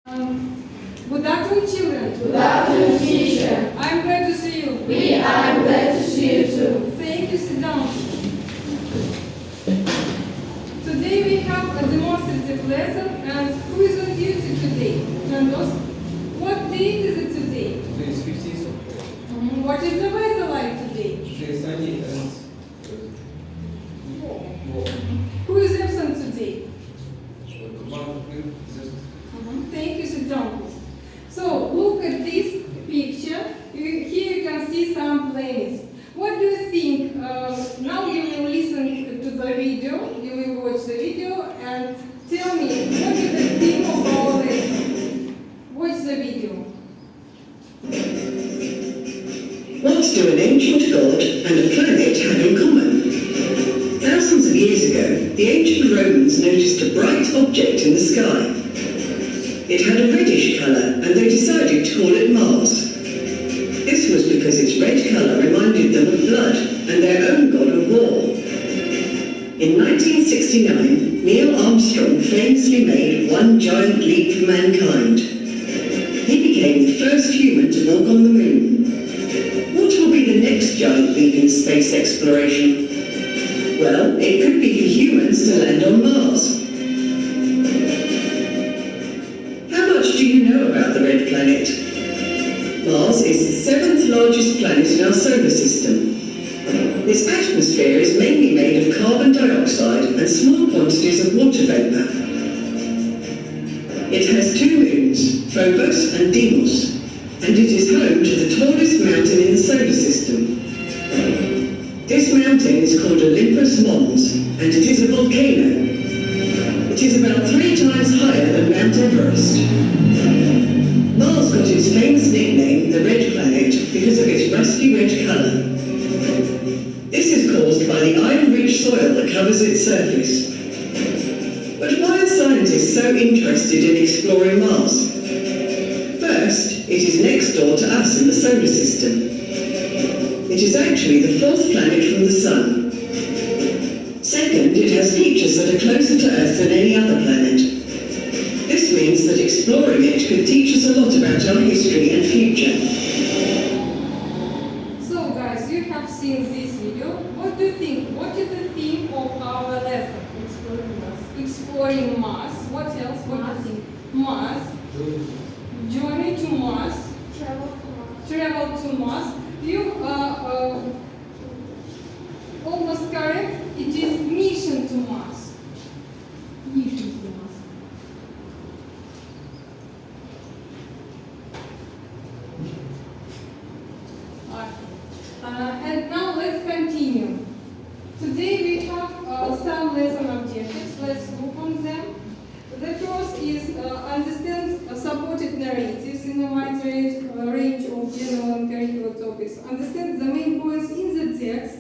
Good afternoon, children. Good afternoon, teacher. I'm glad to see you. I'm glad to see you too. Thank you, sit down. Today we have a demonstrative lesson, and who is on duty today? Jandos? What date is it today? Today is 15th of April. What is the weather like today? Today is sunny and warm. Who is absent today? Thank you, sit down, please. So, look at this picture. Here you can see some planets. What do you think? Now you will listen to the video, you will watch the video and tell me what is the theme of our lesson. Watch the video. What do an ancient god and a planet have in common? Thousands of years ago, the ancient Romans noticed a bright object in the sky. It had a reddish colour, and they decided to call it Mars. This was because its red colour reminded them of blood and their own god of war. In 1969, Neil Armstrong famously made one giant leap for mankind. He became the first human to walk on the moon. What will be the next giant leap in space exploration? Well, it could be for humans to land on Mars. Do you know about the red planet? Mars is the 7th largest planet in our solar system. Its atmosphere is mainly made of carbon dioxide and small quantities of water vapour. It has 2 moons, Phobos and Deimos, and it is home to the tallest mountain in the solar system. This mountain is called Olympus Mons, and it is a volcano. It is about 3 times higher than Mount Everest. Mars got its famous nickname, the Red Planet, because of its rusty red colour. This is caused by the iron-rich soil that covers its surface. But why are scientists so interested in exploring Mars? First, it is next door to us in the solar system. It is actually the 4th planet from the Sun. Second, it has features that are closer to Earth than any other planet. This means that exploring it could teach us a lot about our history and future. So guys, you have seen this video. What do you think? What is the theme of our lesson? Exploring Mars. What else? What do you think? Mars. Journey to Mars. Travel to Mars. You are almost correct. It is mission to Mars. Mission to Mars. And now let's continue. Today we have some lesson objectives. Let's look on them. The first is understand supported narratives in a wide range of general and curricular topics. Understand the main points in the text.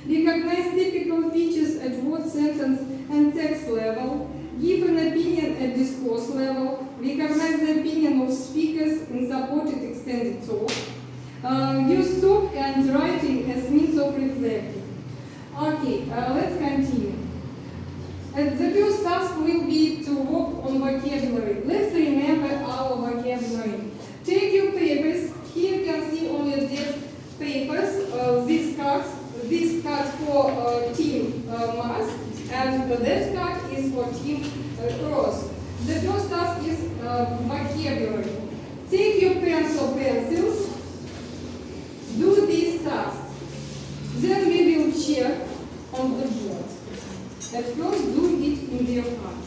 Recognize typical features at word, sentence, and text level. Give an opinion at discourse level. Recognize the opinion of speakers in supported extended talk. Use talk and writing as means of reflecting. Okay, let's continue. The first task will be to work on vocabulary. Let's remember our vocabulary. Take your papers. Here you can see on your desk papers. This card for team Mars, and that card is for team Cross. The first task is vocabulary. Take your pens or pencils. Do these tasks. Then we will check on the board. At first, do it in your hands.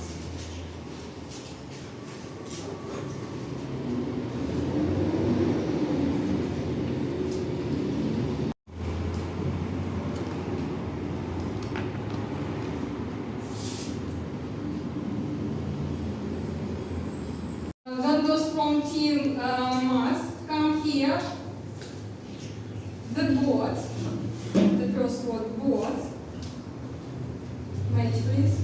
Those from team Mars come here. The board, the first word, board. Match, please.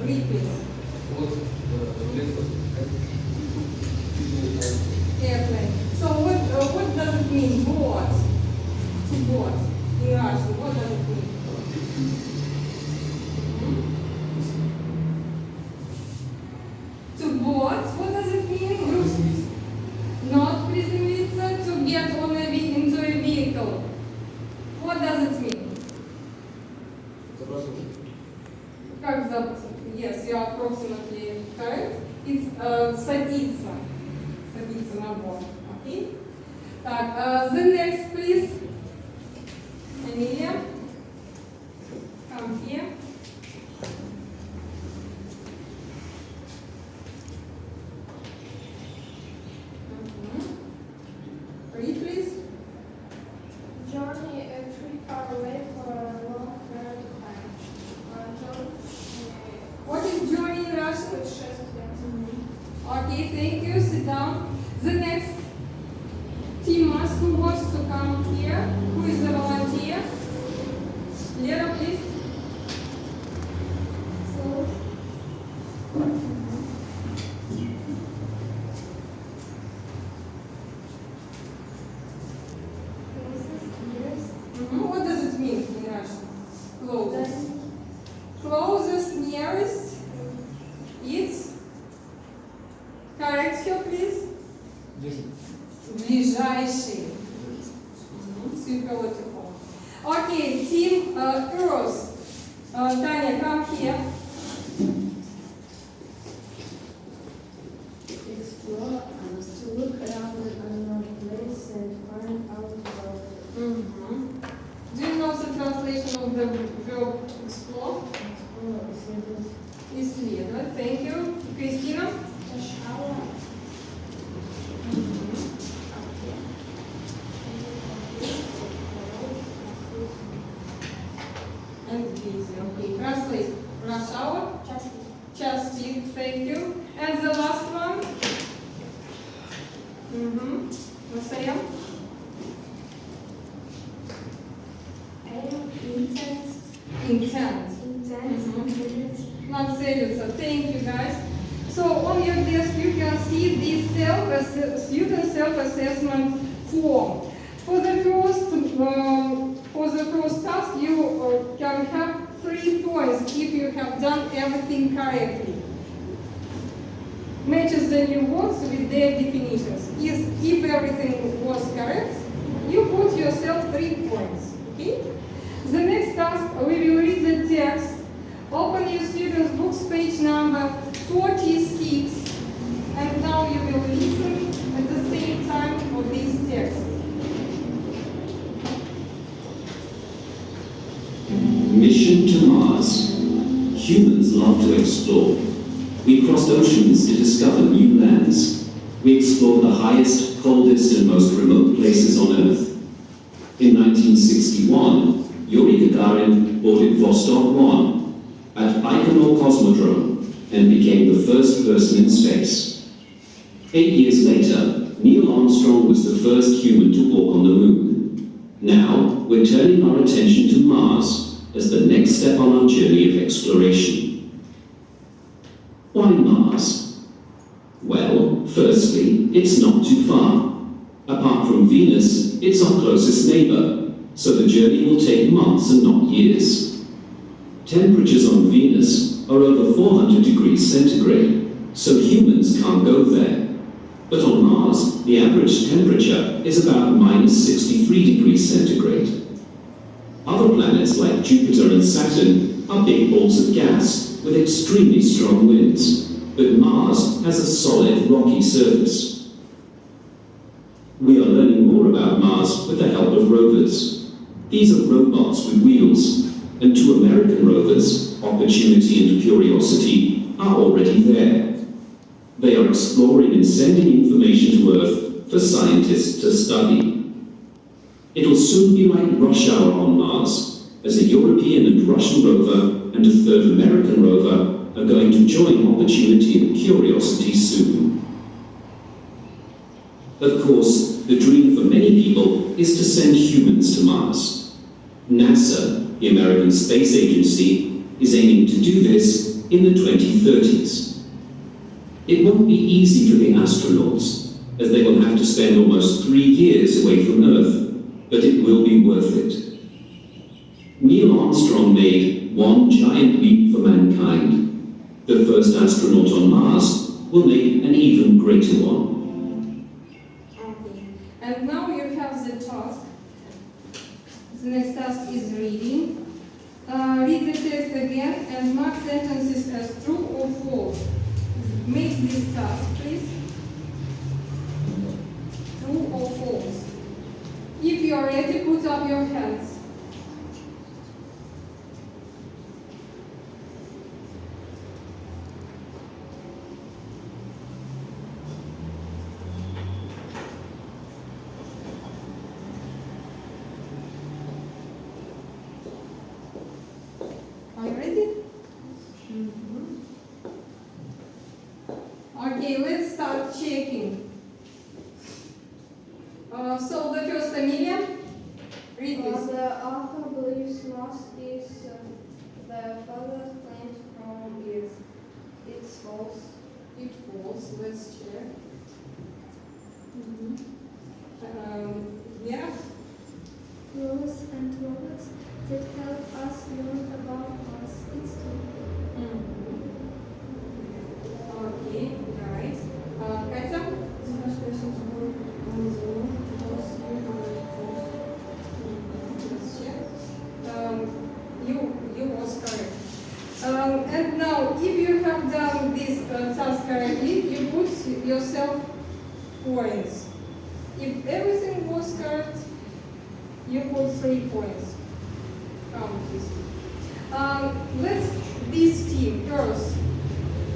Read, please. Airplane. So what does it mean? Board. To board. In Russian, what does it mean? To board, what does it mean? Not приземлиться. To get on into a vehicle. What does it mean? Как запуск? Yes, you are approximately correct. It's садиться. Садиться на борт. Okay? Так, the next, please. Emilia. Come here. Read, please. Journey a trip far away for a long period of time. What is journey in Russian? Путешествие. Okay, thank you. Sit down. The next Timas, who wants to come here? Who is the volunteer? Lera, please. What does it mean in Russian? Closest. Closest, nearest. It's correct here, please. Ближайший. Super beautiful. Okay, team Earth. Tanya, come here. Explore and to look around an unknown place and find out about it. Do you know the translation of the verb explore? Исследовать. Thank you. Кристина? And busy. Okay. Translate. Rush hour? Час пик. Thank you. And the last one? Насаям? Intent. Not целиться. Thank you, guys. So on your desk you can see this student self-assessment form. For the first task you can have 3 points if you have done everything correctly. Matches the new words with their definitions. If everything was correct, you put yourself 3 points. Okay? The next task, we will read the text. Open your students' books, page number 46, and now you will listen at the same time for this text. Mission to Mars. Humans love to explore. We crossed oceans to discover new lands. We explored the highest, coldest, and most remote places on Earth. In 1961, Yuri Gagarin boarded Vostok 1 at Baikonur Cosmodrome and became the first person in space. 8 years later, Neil Armstrong was the first human to walk on the moon. Now, we're turning our attention to Mars as the next step on our journey of exploration. Why Mars? Well, firstly, it's not too far. Apart from Venus, it's our closest neighbor, so the journey will take months and not years. Temperatures on Venus are over 400 degrees centigrade, so humans can't go there. But on Mars, the average temperature is about -63 degrees centigrade. Other planets like Jupiter and Saturn are big balls of gas with extremely strong winds, but Mars has a solid, rocky surface. We are learning more about Mars with the help of rovers. These are robots with wheels, and 2 American rovers, Opportunity and Curiosity, are already there. They are exploring and sending information to Earth for scientists to study. It'll soon be like rush hour on Mars, as a European and Russian rover and a 3rd American rover are going to join Opportunity and Curiosity soon. Of course, the dream for many people is to send humans to Mars. NASA, the American Space Agency, is aiming to do this in the 2030s. It won't be easy for the astronauts, as they will have to spend almost 3 years away from Earth, but it will be worth it. Neil Armstrong made one giant leap for mankind. The first astronaut on Mars will make an even greater one. Okay. And now you have the task. The next task is reading. Read the text again and mark sentences as true or false. Make this task, please. True or false. If you are ready, put up your hands. Are you ready? Okay, let's start checking. So the first, Amelia, read this. The author believes Mars is the furthest planet from Earth. It's false. It falls. Let's check. Yeah. Rules and robots that help us learn about Mars. It's true. Okay, right. Katya? The first person's work on the moon was false. Let's check. You was correct. And now, if you have done this task correctly, you put yourself points. If everything was correct, you put 3 points. Count this. This team first.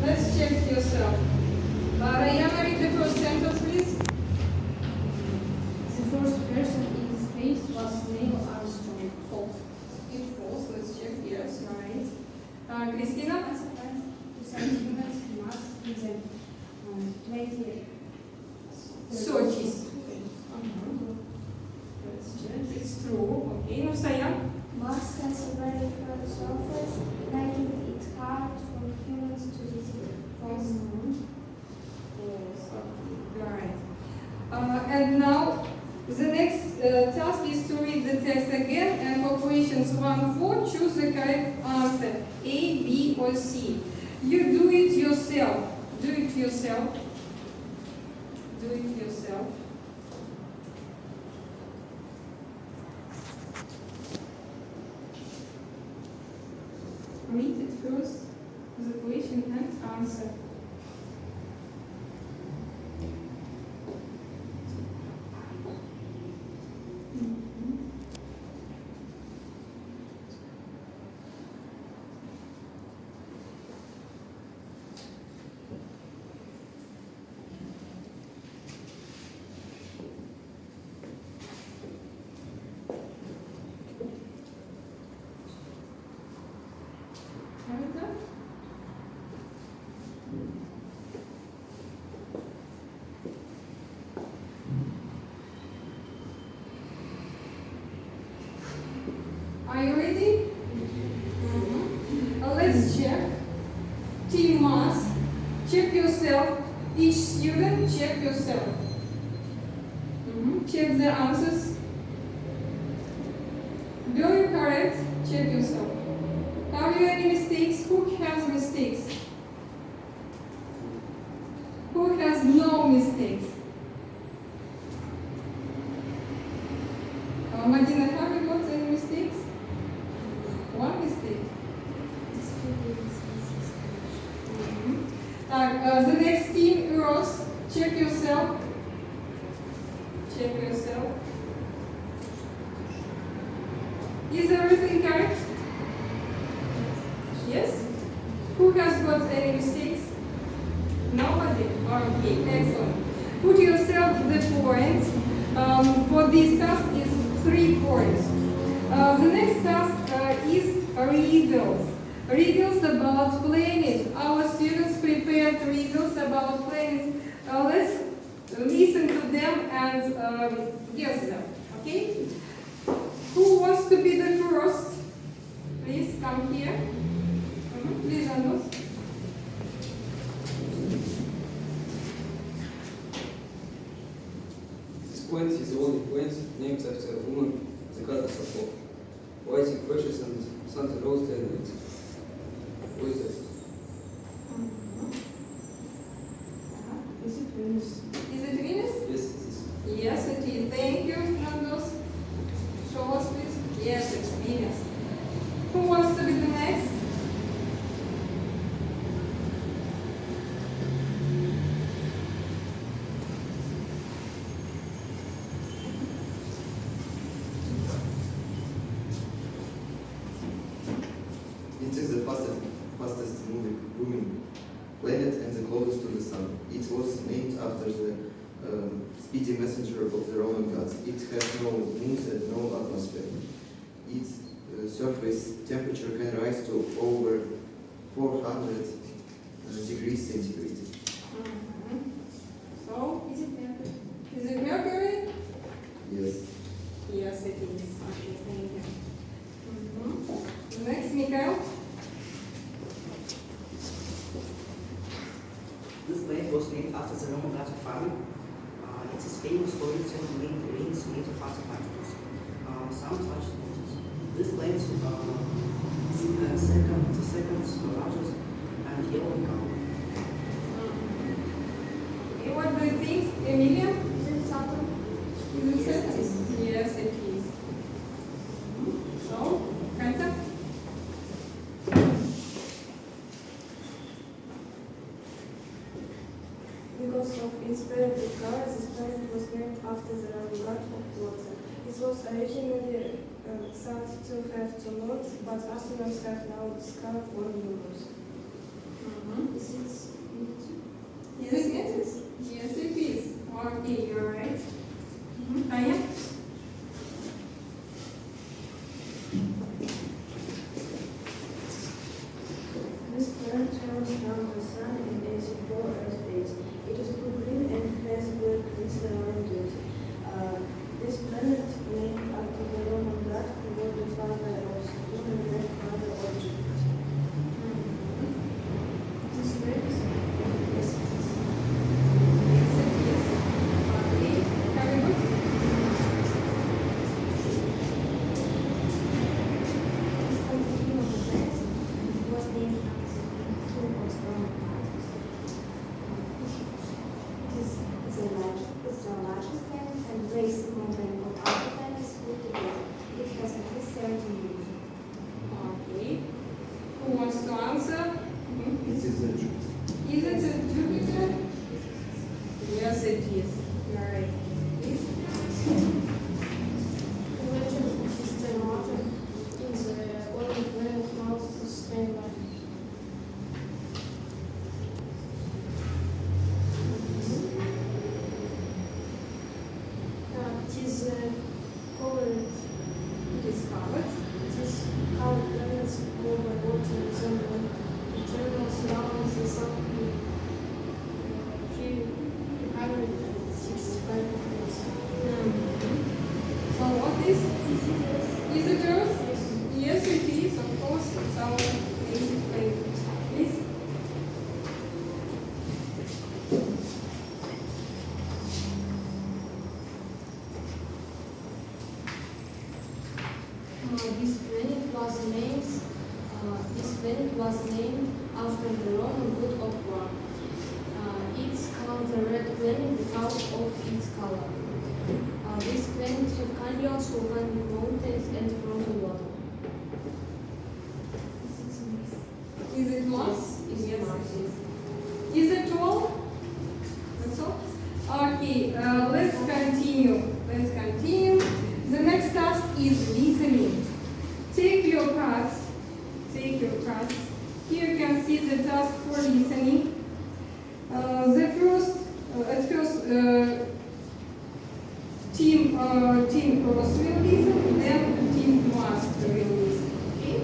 Let's check yourself. Rayhan, read the first sentence, please. The first person in space was Neil Armstrong. False. It's false. Let's check. Yes, right. Christina? The scientists Mars in the 20 30s. Let's check. It's true. Okay. No, Saya? Mars has a very hard surface, making it hard for humans to visit. False. False. Okay. Right. And now, the next task is to read the text again, and for questions 1-4, choose the correct answer, A, B, or C. You do it yourself. Do it yourself. Do it yourself. Read it first, the question and answer. Have it done? Are you ready? Let's check. Team Mars, check yourself. Each student, check yourself. Check the answers. Were you correct? Check yourself. Have you any mistakes? Who has mistakes? Who has no mistakes? Madina, have you got any mistakes? One mistake. The next team, Eros, check yourself. Check yourself. Is everything correct? Yes? Who has got any mistakes? Nobody? Okay, excellent. Put yourself the points. For this task is 3 points. The next task is riddles. Riddles about planets. Our students prepared riddles about planets. Let's listen to them and guess them. Okay? Who wants to be the first? Please come here. Please, Janos. This point is the only point named after a woman, the goddess of hope. writing questions and something else and what is this? Is it Venus? Is it Venus? Yes, it is. Yes, it is. Thank you, Nandos. Show us, please. Yes, it's Venus. Who wants to be the next? It is the fastest moving planet and the closest to the sun. It was named after the speedy messenger of the Roman gods. It has no moons and no atmosphere. Its surface temperature can rise to over 400 degrees centigrade. So, Is it Mercury? is it Mercury? Yes. Yes, it is. Okay, thank you. Next, Mikhail. This planet was named after the Roman god of farming. It is famous for its rains made of fast particles. Some such notices. This planet is the second largest and yellow in color. Okay, what do you think, Emilia? Is it Saturn? Is it Yes, Saturn? it is. Yes, it is. So, Kansa? Because of its very color, this planet was named after the Roman god of water. It was originally thought to have two moons, but astronomers have now discovered one new moon. Is it Neptune? Is it Venus? Yes, it is. Okay, you're right. Tanya? This planet travels around the sun in 84 Earth days. It is blue green and has black rings around it. This planet named after the Roman god who was the father of Saturn and grandfather of Jupiter. It is Venus? Yes, it is. Yes, it is. Okay, very good. This continuum of planets was named after two of Roman gods. It is the largest planet and weighs more than all other planets put together. It has at least 17 moons. Okay. Who wants to answer? It is the Jupiter. Is it Jupiter? Yes, it is. You're right. Please. The legend of Mr. Martin is the only planet most to sustain life. It is covered. It is covered. It is how planets move by water resembling eternal surrounds the sun in 365 degrees. So what is? Is it Earth? Yes, it is. Of course, it's our basic planet. Please. This planet was named after the Roman god of war. It's called the red planet because of its color. This planet has canyons, volcanic mountains, and frozen water. Is it Mars? Is Yes, Mars. it is. Is it all? That's all? Okay, let's continue. Let's continue. The next task is listening. Take your cards. Take your cards. Here you can see the task for listening. At first, team cross will listen, then team must will listen. Okay?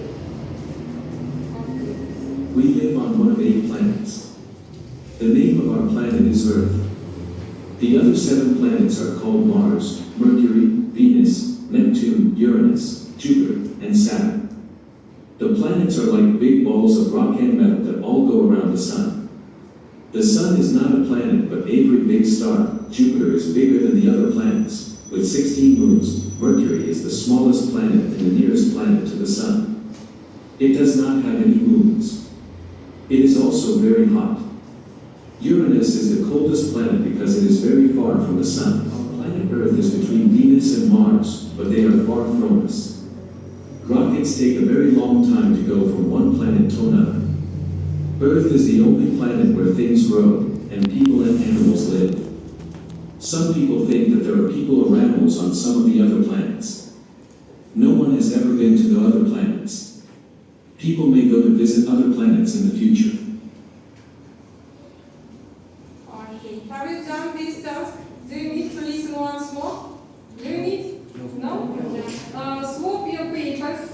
Okay. We live on one of 8 planets. The name of our planet is Earth. The other 7 planets are called Mars, Mercury, Venus, Neptune, Uranus, Jupiter, and Saturn. The planets are like big balls of rock and metal that all go around the sun. The sun is not a planet, but a very big star. Jupiter is bigger than the other planets, with 16 moons, Mercury is the smallest planet and the nearest planet to the Sun. It does not have any moons. It is also very hot. Uranus is the coldest planet because it is very far from the Sun. Planet Earth is between Venus and Mars, but they are far from us. Rockets take a very long time to go from one planet to another. Earth is the only planet where things grow, and people and animals live. Some people think that there are people or animals on some of the other planets. No one has ever been to the other planets. People may go to visit other planets in the future. Okay. Have you done this task? Do you need to listen once more? Do you need? No? Swap your papers.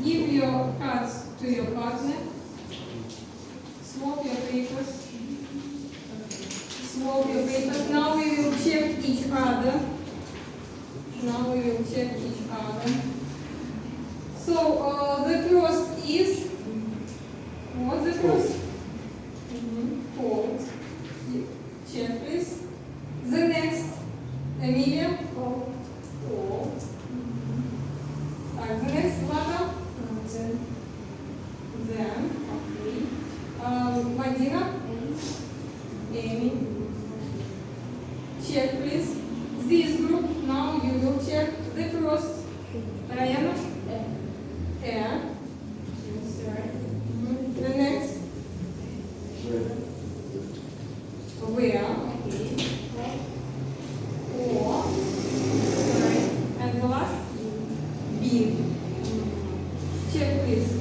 Give your cards to your partner. Swap your papers. Swap your papers. Now we will check each other. So the first is, what's the first? Cold. Check please. The next, Emilia? Cold. The next, Lada? Then, okay. Madina? Amy? Check please. This group, now you will check the first. Rayana? Air. Yes, right. The next? Where? Okay. Or. Right. And the last? Being. Check please.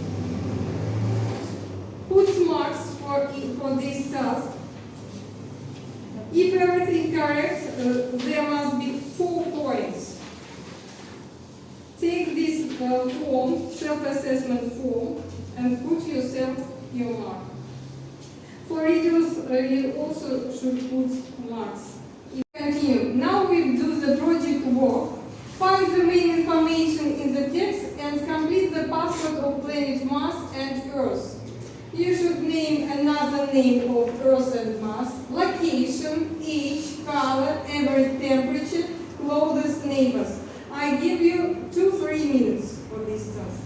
Put marks for this task. If everything correct, there must be 4 points. Take this form, self-assessment form, and put yourself your mark. For readers, you also should put marks. Continue. Now we do the project work. Find the main information in the text and complete the password of planet Mars and Earth. You should name another name of Earth and Mars, location, age, color, average temperature, closest neighbors. I give you 2-3 minutes for this task.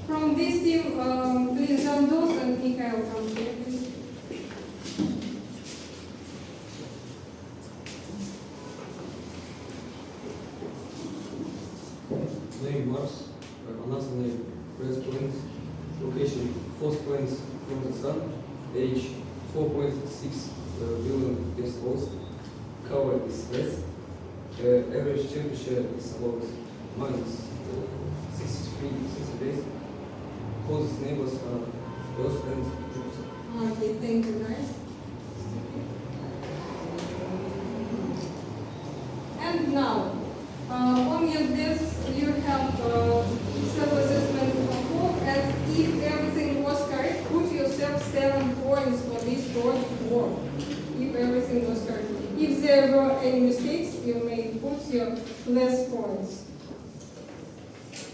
From this team, please, Zandos and Mikhail come here, please. Name Mars, another name, first point, location, 4 points from the Sun, age 4.6 billion years old, color is red, average temperature is about minus 63 days. Closest neighbors are Earth and Jupiter. Okay, thank you, guys. And now, on your everything was correct. If there were any mistakes, you may put your less points.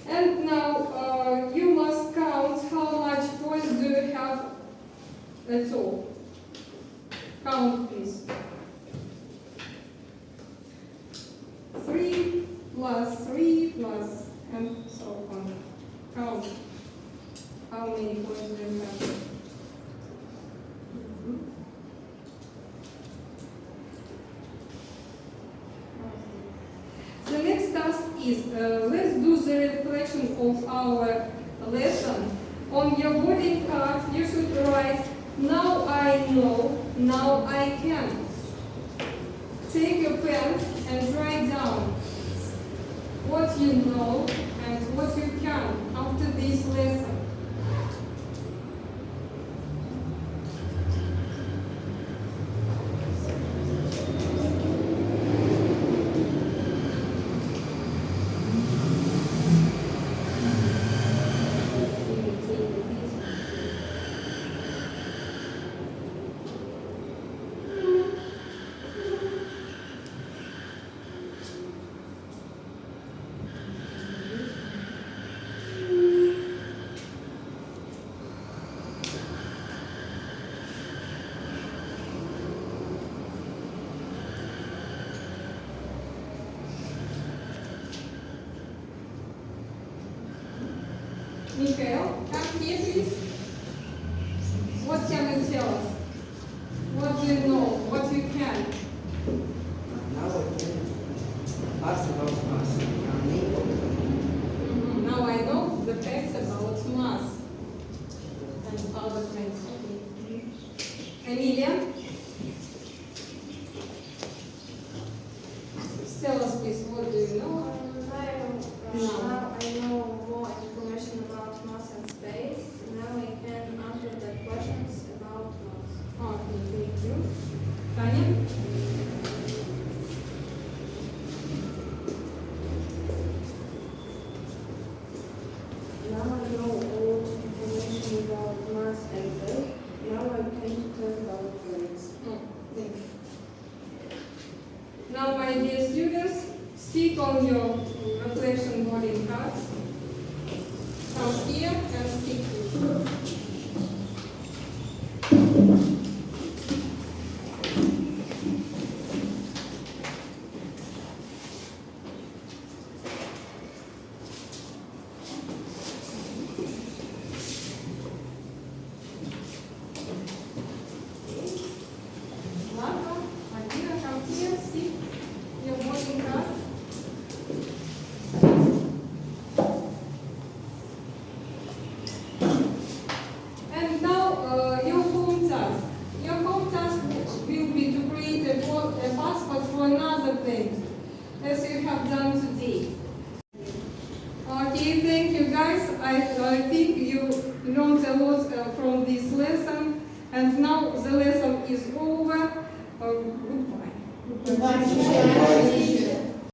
And now you must count how much points do you have at all. Count, please. 3 plus 3 plus, and so on. Count. How many points do you have? The next task is, let's do the reflection of our lesson. On your boarding card, you should write, now I know, now I can. Take your pens and write down what you know and what you can after this lesson. Mikhail, come here please. What can you tell us? What do you know? What you can? Now I can ask about mass. Now I know the facts about mass and other things. Okay. Emilia? Tell us please, what do you know? Now I know more information about mass and space. Now I can answer the questions about mass. Okay, thank you. Tanya? Now I know all information about mass and space. Now I can talk about planes. Oh, thank you. Now, my dear students, stick on your reflection boarding cards. Come here and stick to it. Marco, Adina, come here, stick your boarding card. And now your home task. Your home task will be to create a passport for another plane, as you have done today. Okay, thank you guys. I think you learned a lot from this lesson. And now the lesson is over. Goodbye. Goodbye.